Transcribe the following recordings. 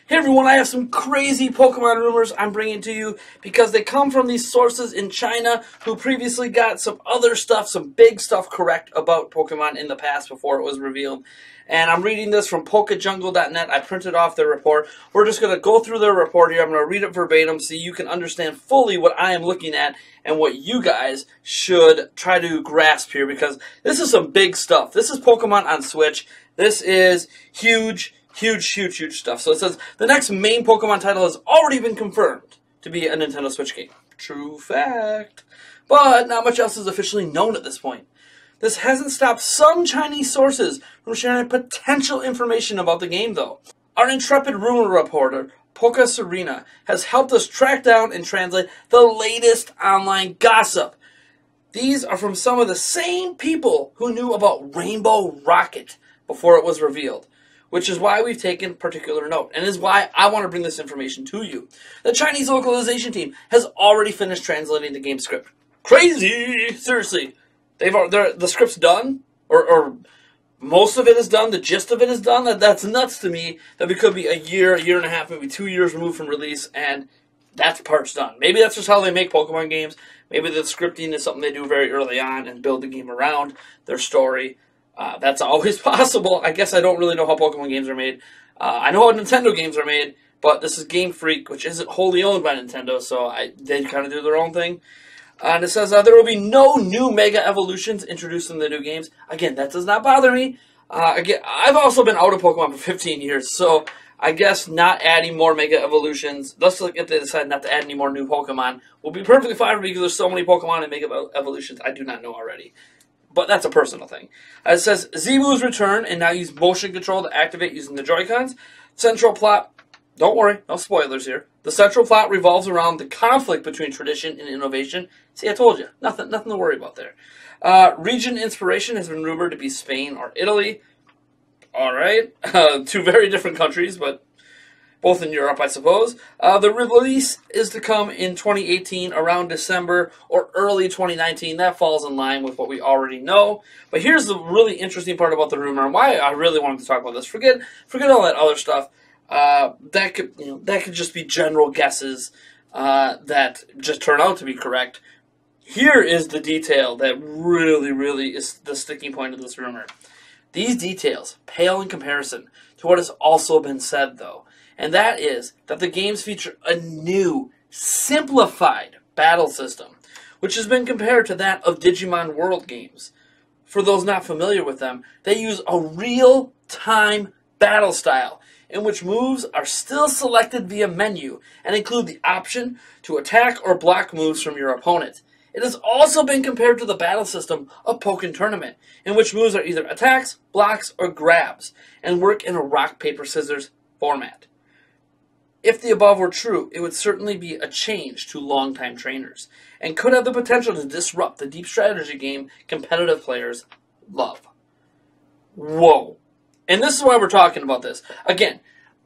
Hey everyone, I have some crazy Pokemon rumors I'm bringing to you because they come from these sources in China who previously got some other stuff, some big stuff correct about Pokemon in the past before it was revealed. And I'm reading this from PokeJungle.net. I printed off their report. We're just going to go through their report here. I'm going to read it verbatim so you can understand fully what I am looking at and what you guys should try to grasp here because this is some big stuff. This is Pokemon on Switch. This is huge stuff. So it says, the next main Pokemon title has already been confirmed to be a Nintendo Switch game. True fact. But not much else is officially known at this point. This hasn't stopped some Chinese sources from sharing potential information about the game, though. Our intrepid rumor reporter, Poke Serena, has helped us track down and translate the latest online gossip. These are from some of the same people who knew about Rainbow Rocket before it was revealed, which is why we've taken particular note, and is why I want to bring this information to you. The Chinese localization team has already finished translating the game script. Crazy! Seriously. The script's done, or most of it is done, the gist of it is done. That's nuts to me that we could be a year and a half, maybe 2 years removed from release, and that part's done. Maybe that's just how they make Pokemon games. Maybe the scripting is something they do very early on and build the game around their story. That's always possible. I guess I don't really know how Pokemon games are made. I know how Nintendo games are made, but this is Game Freak, which isn't wholly owned by Nintendo, so they kind of do their own thing. And it says there will be no new Mega Evolutions introduced in the new games. Again, that does not bother me. Again, I've also been out of Pokemon for 15 years, so I guess not adding more Mega Evolutions, thus if they decide not to add any more new Pokemon, will be perfectly fine for me because there's so many Pokemon and Mega Evolutions I do not know already. But that's a personal thing. It says, Z-Moves return and now use motion control to activate using the Joy-Cons. Central plot, don't worry, no spoilers here. The central plot revolves around the conflict between tradition and innovation. See, I told you, nothing to worry about there. Region inspiration has been rumored to be Spain or Italy. Alright, two very different countries, but both in Europe, I suppose. The release is to come in 2018, around December or early 2019. That falls in line with what we already know. But here's the really interesting part about the rumor, and why I really wanted to talk about this. Forget all that other stuff. That could just be general guesses that just turn out to be correct. Here is the detail that really is the sticking point of this rumor. These details pale in comparison to what has also been said, though. And that is that the games feature a new, simplified battle system, which has been compared to that of Digimon World games. For those not familiar with them, they use a real-time battle style, in which moves are still selected via menu, and include the option to attack or block moves from your opponent. It has also been compared to the battle system of Pokken Tournament, in which moves are either attacks, blocks, or grabs, and work in a rock, paper, scissors format. If the above were true, it would certainly be a change to longtime trainers, and could have the potential to disrupt the deep strategy game competitive players love. Whoa. And this is why we're talking about this. Again,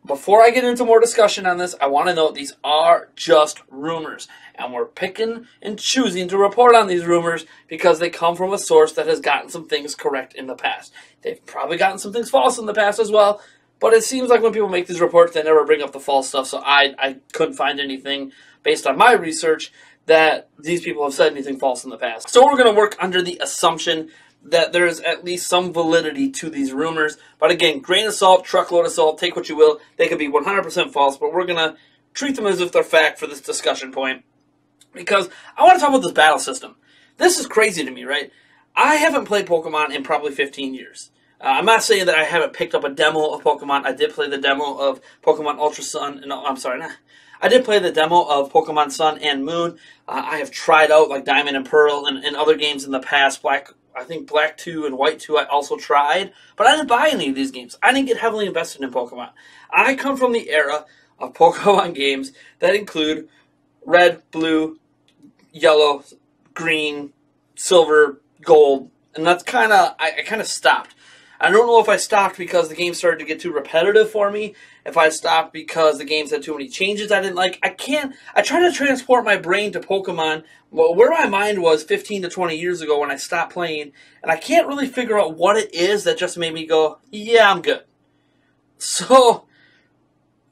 before I get into more discussion on this, I want to note these are just rumors, and we're picking and choosing to report on these rumors because they come from a source that has gotten some things correct in the past. They've probably gotten some things false in the past as well, but it seems like when people make these reports, they never bring up the false stuff, so I couldn't find anything based on my research that these people have said anything false in the past. So we're going to work under the assumption that there is at least some validity to these rumors. But again, grain of salt, truckload of salt, take what you will. They could be 100% false, but we're going to treat them as if they're fact for this discussion point. Because I want to talk about this battle system. This is crazy to me, right? I haven't played Pokemon in probably 15 years. I'm not saying that I haven't picked up a demo of Pokemon. I did play the demo of Pokemon Ultra Sun. No, I'm sorry. I did play the demo of Pokemon Sun and Moon. I have tried out like Diamond and Pearl and other games in the past. I think Black 2 and White 2 I also tried. But I didn't buy any of these games. I didn't get heavily invested in Pokemon. I come from the era of Pokemon games that include Red, Blue, Yellow, Green, Silver, Gold. And that's I kind of stopped. I don't know if I stopped because the game started to get too repetitive for me, if I stopped because the games had too many changes I didn't like. I try to transport my brain to Pokemon, where my mind was 15 to 20 years ago when I stopped playing, and I can't really figure out what it is that just made me go, yeah, I'm good. So,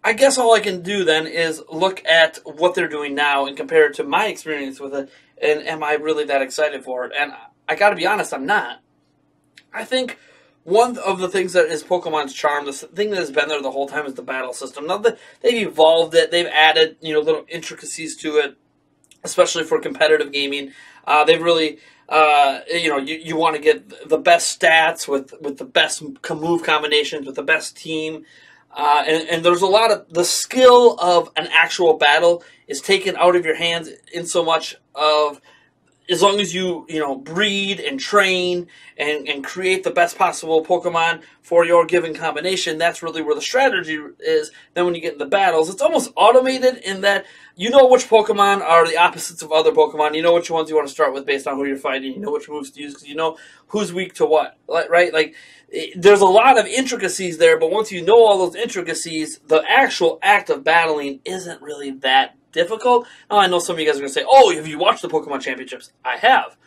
I guess all I can do then is look at what they're doing now and compare it to my experience with it, and am I really that excited for it? And I got to be honest, I'm not. I think one of the things that is Pokemon's charm, the thing that has been there the whole time, is the battle system. Now that they've evolved it, they've added little intricacies to it, especially for competitive gaming. They've really, you want to get the best stats with the best move combinations, with the best team. And there's a lot of the skill of an actual battle is taken out of your hands in so much of as long as you breed and train and create the best possible Pokemon for your given combination, that's really where the strategy is. Then when you get in the battles, it's almost automated in that you know which Pokemon are the opposites of other Pokemon. You know which ones you want to start with based on who you're fighting. You know which moves to use because you know who's weak to what, right? Like, there's a lot of intricacies there, but once you know all those intricacies, the actual act of battling isn't really that difficult. Now, I know some of you guys are going to say, oh, have you watched the Pokemon Championships? I have.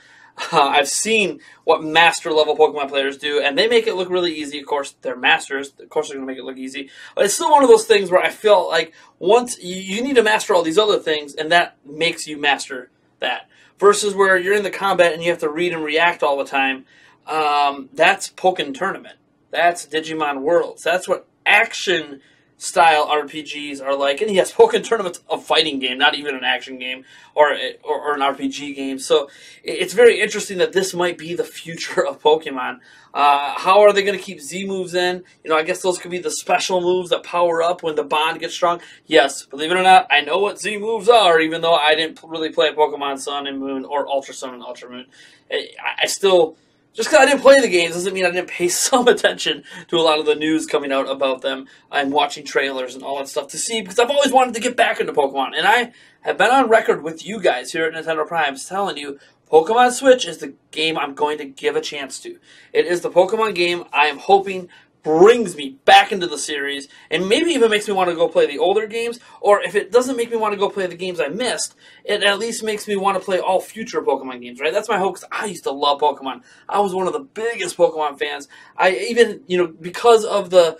I've seen what master-level Pokemon players do, and they make it look really easy. Of course, they're masters. Of course, they're going to make it look easy. But it's still one of those things where I feel like once you need to master all these other things, and that makes you master that. Versus where you're in the combat and you have to read and react all the time. That's Pokken Tournament. That's Digimon Worlds. That's what action-style RPGs are like. And yes, Pokken Tournament's a fighting game, not even an action game or an RPG game. So it's very interesting that this might be the future of Pokemon. How are they going to keep Z moves in? I guess those could be the special moves that power up when the bond gets strong. Yes, believe it or not, I know what Z moves are, even though I didn't really play Pokemon Sun and Moon or Ultra Sun and Ultra Moon. I still... Just because I didn't play the games doesn't mean I didn't pay some attention to a lot of the news coming out about them. I'm watching trailers and all that stuff to see, because I've always wanted to get back into Pokemon. And I have been on record with you guys here at Nintendo Primes telling you Pokemon Switch is the game I'm going to give a chance to. It is the Pokemon game I am hoping brings me back into the series, and maybe even makes me want to go play the older games, or if it doesn't make me want to go play the games I missed, it at least makes me want to play all future Pokemon games, right? That's my hope, because I used to love Pokemon. I was one of the biggest Pokemon fans. I even, because of the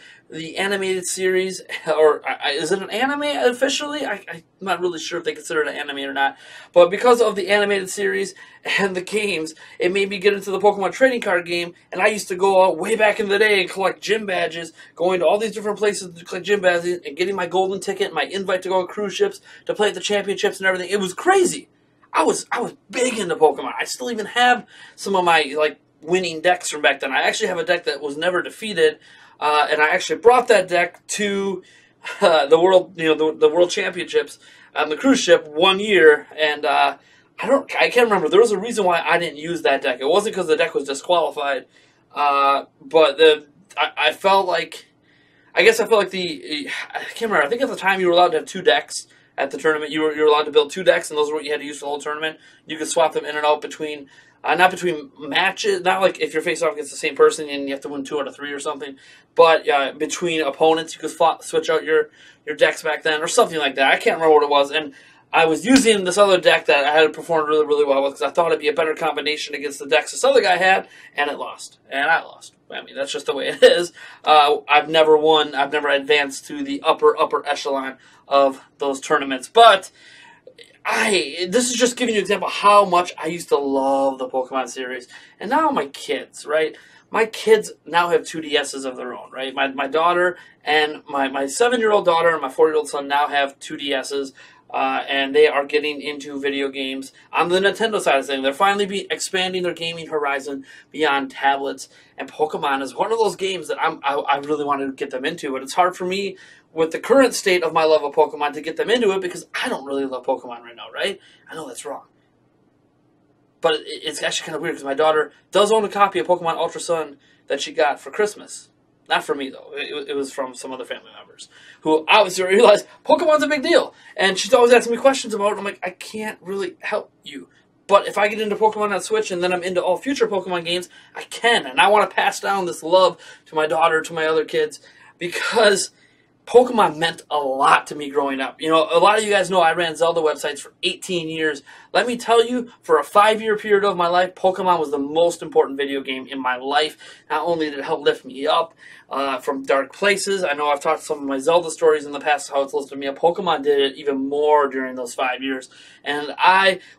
animated series, or is it an anime officially? I'm not really sure if they consider it an anime or not, but because of the animated series and the games, it made me get into the Pokemon trading card game, and I used to go out way back in the day and collect gym badges, going to all these different places to collect gym badges, and getting my golden ticket, my invite to go on cruise ships, to play at the championships and everything. It was crazy. I was big into Pokemon. I still even have some of my, winning decks from back then. I actually have a deck that was never defeated, and I actually brought that deck to the world, the World Championships on the cruise ship one year, and I can't remember. There was a reason why I didn't use that deck. It wasn't because the deck was disqualified, but I felt like, I can't remember. I think at the time you were allowed to have two decks at the tournament. You were allowed to build two decks, and those are what you had to use for the whole tournament. You could swap them in and out between. Not between matches, not like if you're facing off against the same person and you have to win 2 out of 3 or something, but between opponents, you could switch out your decks back then, or something like that. I can't remember what it was, and I was using this other deck that I had performed really, really well with, because I thought it'd be a better combination against the decks this other guy had, and it lost. And I lost. I mean, that's just the way it is. I've never won. I've never advanced to the upper echelon of those tournaments, but this is just giving you an example of how much I used to love the Pokemon series. And now my kids, right? My kids now have 2DSs of their own, right? My daughter and my 7-year-old daughter and my 4-year-old son now have 2DSs, and they are getting into video games on the Nintendo side of things. They're finally expanding their gaming horizon beyond tablets, and Pokemon is one of those games that I really wanted to get them into, but it's hard for me with the current state of my love of Pokemon to get them into it, because I don't really love Pokemon right now, right? I know that's wrong. But it's actually kind of weird, because my daughter does own a copy of Pokemon Ultra Sun that she got for Christmas. Not for me, though. It was from some other family members, who obviously realized Pokemon's a big deal. And she's always asking me questions about it. I'm like, I can't really help you. But if I get into Pokemon on Switch and then I'm into all future Pokemon games, I can. And I want to pass down this love to my daughter, to my other kids, because Pokemon meant a lot to me growing up. You know, a lot of you guys know I ran Zelda websites for 18 years. Let me tell you, for a 5-year period of my life, Pokemon was the most important video game in my life. Not only did it help lift me up from dark places, I know I've talked some of my Zelda stories in the past, how it's lifted me up. Pokemon did it even more during those 5 years. And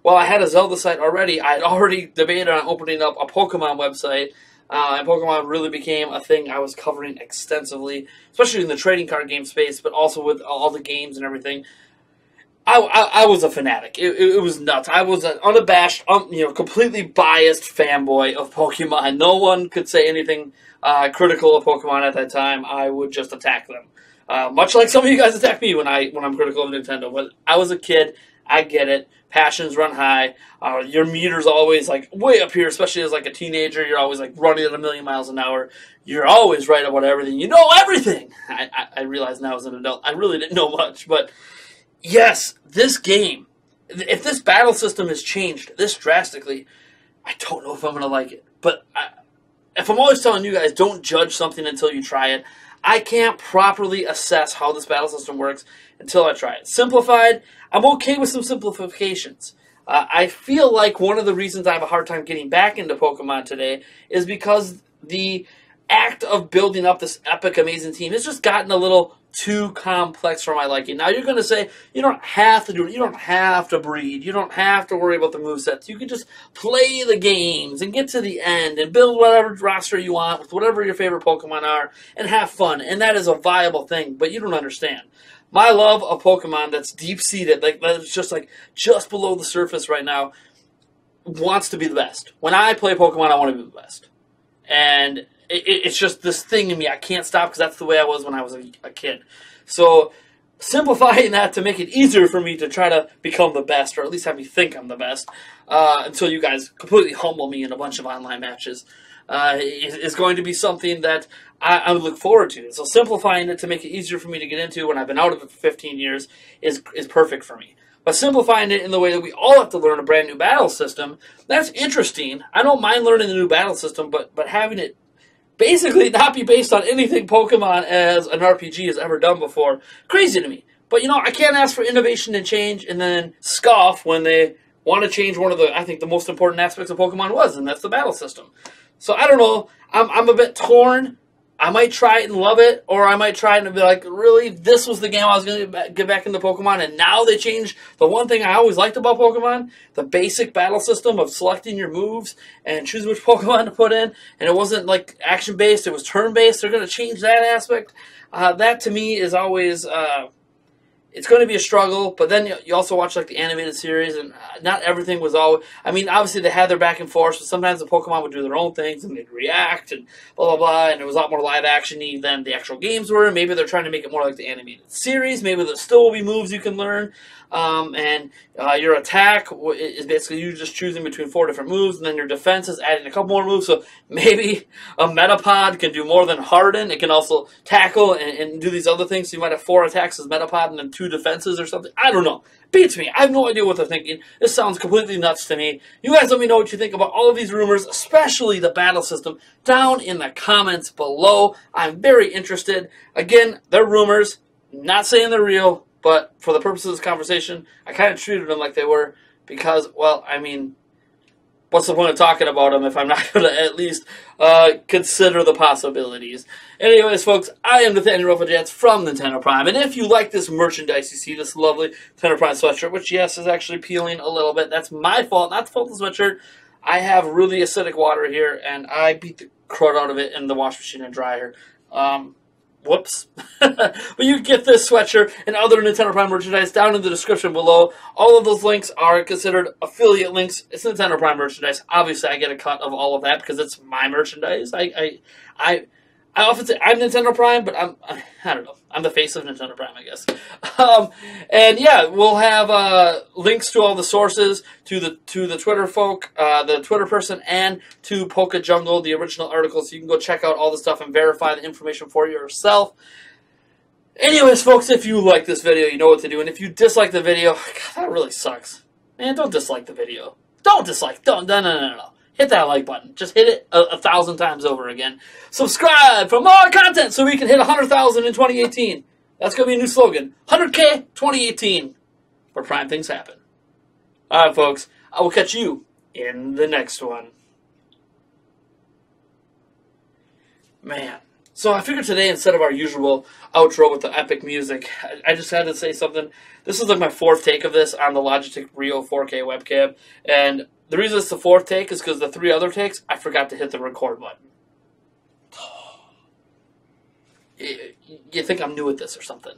while I had a Zelda site already, I had already debated on opening up a Pokemon website. And Pokemon really became a thing I was covering extensively, especially in the trading card game space, but also with all the games and everything. I was a fanatic. It was nuts. I was an unabashed, completely biased fanboy of Pokemon. No one could say anything critical of Pokemon at that time. I would just attack them, much like some of you guys attack me when I'm critical of Nintendo. But I was a kid. I get it. Passions run high. Your meter's always like way up here, especially as like a teenager. You're always like running at a million miles an hour. You're always right about everything. You know everything. I realize now as an adult, I really didn't know much. But yes, this game, if this battle system has changed this drastically, I don't know if I'm going to like it. But if I'm always telling you guys, don't judge something until you try it, I can't properly assess how this battle system works until I try it. Simplified, I'm okay with some simplifications. I feel like one of the reasons I have a hard time getting back into Pokemon today is because the act of building up this epic, amazing team has just gotten a little too complex for my liking. Now, you're going to say, you don't have to do it. You don't have to breed. You don't have to worry about the movesets. You can just play the games and get to the end and build whatever roster you want with whatever your favorite Pokemon are and have fun. And that is a viable thing, but you don't understand. My love of Pokemon that's deep-seated, like that's just below the surface right now, wants to be the best. When I play Pokemon, I want to be the best. And it's just this thing in me. I can't stop because that's the way I was when I was a kid. So simplifying that to make it easier for me to try to become the best, or at least have me think I'm the best, until you guys completely humble me in a bunch of online matches, is going to be something that I would look forward to. So simplifying it to make it easier for me to get into when I've been out of it for 15 years is perfect for me. But simplifying it in the way that we all have to learn a brand new battle system, that's interesting. I don't mind learning the new battle system, but having it basically not be based on anything Pokemon as an RPG has ever done before, crazy to me. But, I can't ask for innovation and change and then scoff when they want to change one of I think the most important aspects of Pokemon was, and that's the battle system. So, I don't know. I'm a bit torn. I might try it and love it, or I might try it and be like, really, this was the game I was going to get back into Pokemon, and now they changed the one thing I always liked about Pokemon, the basic battle system of selecting your moves and choosing which Pokemon to put in, and it wasn't like action-based, it was turn-based. They're going to change that aspect. That, to me, is always... it's going to be a struggle, but then you also watch like the animated series, and not everything was all... I mean, obviously they had their back and forth, so sometimes the Pokemon would do their own things, and they'd react, and blah, blah, blah, and it was a lot more live-action-y than the actual games were. Maybe they're trying to make it more like the animated series. Maybe there still will be moves you can learn, and your attack is basically you just choosing between 4 different moves, and then your defense is adding a couple more moves, so maybe a Metapod can do more than Harden. It can also tackle and do these other things, so you might have 4 attacks as Metapod and then 2 defenses or something. I don't know. Beats me. I have no idea what they're thinking. This sounds completely nuts to me. You guys let me know what you think about all of these rumors, especially the battle system, down in the comments below. I'm very interested. Again, they're rumors. Not saying they're real, but for the purposes of this conversation, I kind of treated them like they were because, well, I mean, what's the point of talking about them if I'm not going to at least consider the possibilities? Anyways, folks, I am Nathaniel Rofajats from Nintendo Prime, and if you like this merchandise you see, this lovely Nintendo Prime sweatshirt, which, yes, is actually peeling a little bit. That's my fault, not the fault of the sweatshirt. I have really acidic water here, and I beat the crud out of it in the wash machine and dryer. Whoops. But you can get this sweatshirt and other Nintendo Prime merchandise down in the description below. All of those links are considered affiliate links. It's Nintendo Prime merchandise. Obviously, I get a cut of all of that because it's my merchandise. I often say I'm Nintendo Prime, but I don't know. I'm the face of Nintendo Prime, I guess. And yeah, we'll have links to all the sources, to the Twitter folk, the Twitter person, and to Poke Jungle, the original article, so you can go check out all the stuff and verify the information for yourself. Anyways, folks, if you like this video, you know what to do, and if you dislike the video, God, that really sucks. Man, don't dislike the video. Don't dislike. No. Hit that like button. Just hit it 1,000 times over again. Subscribe for more content so we can hit 100,000 in 2018. That's going to be a new slogan. 100K 2018, where prime things happen. All right, folks. I will catch you in the next one. Man. So I figured today, instead of our usual outro with the epic music, I just had to say something. This is like my fourth take of this on the Logitech Brio 4K webcam. And the reason it's the fourth take is because the three other takes, I forgot to hit the record button. You think I'm new at this or something.